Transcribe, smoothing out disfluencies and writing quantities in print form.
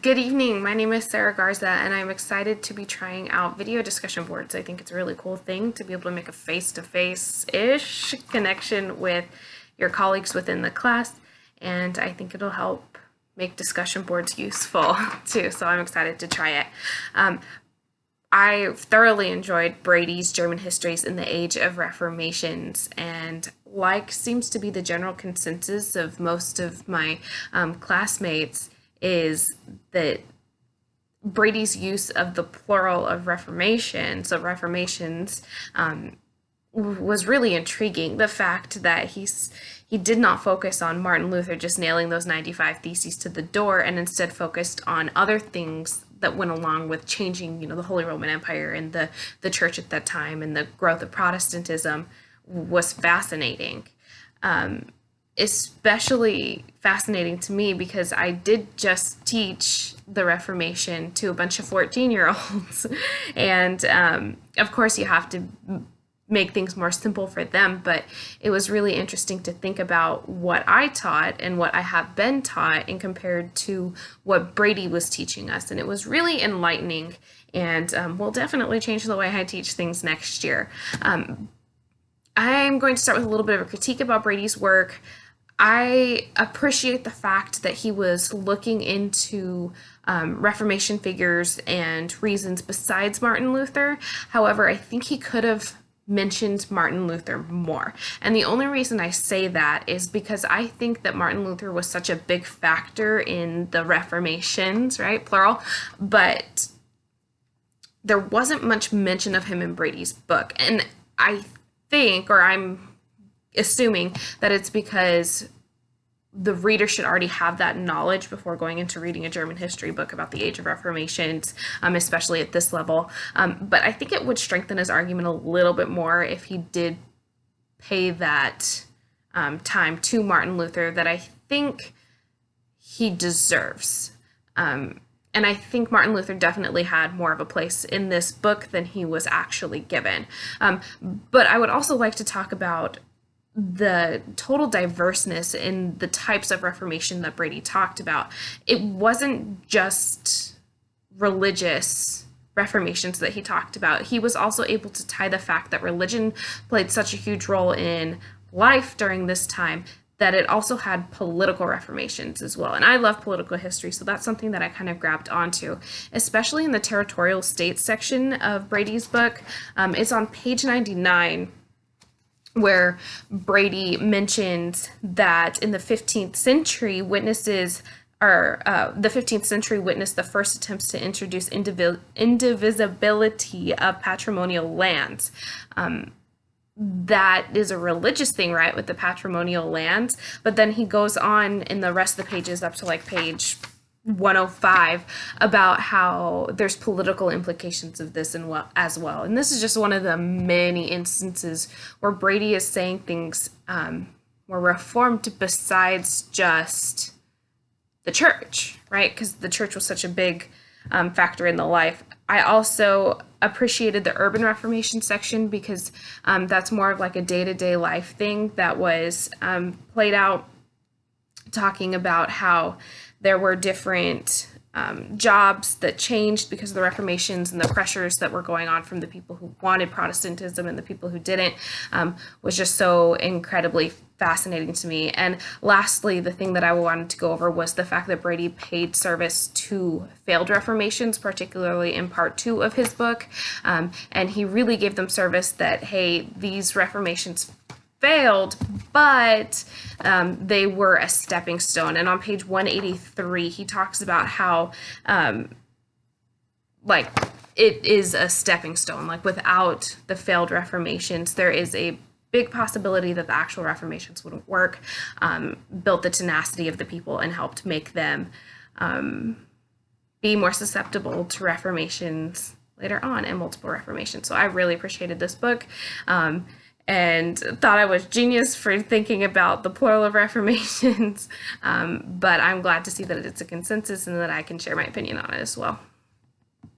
Good evening. My name is Sarah Garza, and I'm excited to be trying out video discussion boards. I think it's a really cool thing to be able to make a face-to-face-ish connection with your colleagues within the class, and I think it'll help make discussion boards useful too, so I'm excited to try it. I thoroughly enjoyed Brady's German Histories in the Age of Reformations, and like seems to be the general consensus of most of my classmates, is that Brady's use of the plural of Reformation, so Reformations, was really intriguing. The fact that he did not focus on Martin Luther just nailing those 95 theses to the door, and instead focused on other things that went along with changing, the Holy Roman Empire and the church at that time and the growth of Protestantism was fascinating. Especially fascinating to me because I did just teach the Reformation to a bunch of 14-year-olds. And of course, you have to make things more simple for them, but it was really interesting to think about what I taught and what I have been taught and compared to what Brady was teaching us. And it was really enlightening, and will definitely change the way I teach things next year. I'm going to start with a little bit of a critique about Brady's work. I appreciate the fact that he was looking into Reformation figures and reasons besides Martin Luther. However, I think he could have mentioned Martin Luther more. And the only reason I say that is because I think that Martin Luther was such a big factor in the Reformations, right? Plural. But there wasn't much mention of him in Brady's book. And I think, or I'm assuming, that it's because the reader should already have that knowledge before going into reading a German history book about the Age of Reformations, especially at this level. But I think it would strengthen his argument a little bit more if he did pay that time to Martin Luther that I think he deserves. And I think Martin Luther definitely had more of a place in this book than he was actually given. But I would also like to talk about the total diverseness in the types of Reformation that Brady talked about. It wasn't just religious reformations that he talked about. He was also able to tie the fact that religion played such a huge role in life during this time that it also had political reformations as well. And I love political history, so that's something that I kind of grabbed onto, especially in the territorial states section of Brady's book. It's on page 99, where Brady mentions that in the 15th century, the 15th century witnessed the first attempts to introduce indivisibility of patrimonial lands. That is a religious thing, right, with the patrimonial lands. But then he goes on in the rest of the pages up to like page 105 about how there's political implications of this as well. And this is just one of the many instances where Brady is saying things more reformed besides just the church, right? Because the church was such a big factor in the life. I also appreciated the urban reformation section because that's more of like a day-to-day life thing that was played out, talking about how there were different jobs that changed because of the Reformations and the pressures that were going on from the people who wanted Protestantism and the people who didn't, was just so incredibly fascinating to me. And lastly, the thing that I wanted to go over was the fact that Brady paid service to failed reformations, particularly in part 2 of his book. And he really gave them service that, hey, these reformations failed, but they were a stepping stone. And on page 183, he talks about how it is a stepping stone. Like, without the failed reformations, there is a big possibility that the actual reformations wouldn't work. Built the tenacity of the people and helped make them be more susceptible to reformations later on and multiple reformations. So I really appreciated this book. And thought I was genius for thinking about the plural of reformations, but I'm glad to see that it's a consensus and that I can share my opinion on it as well.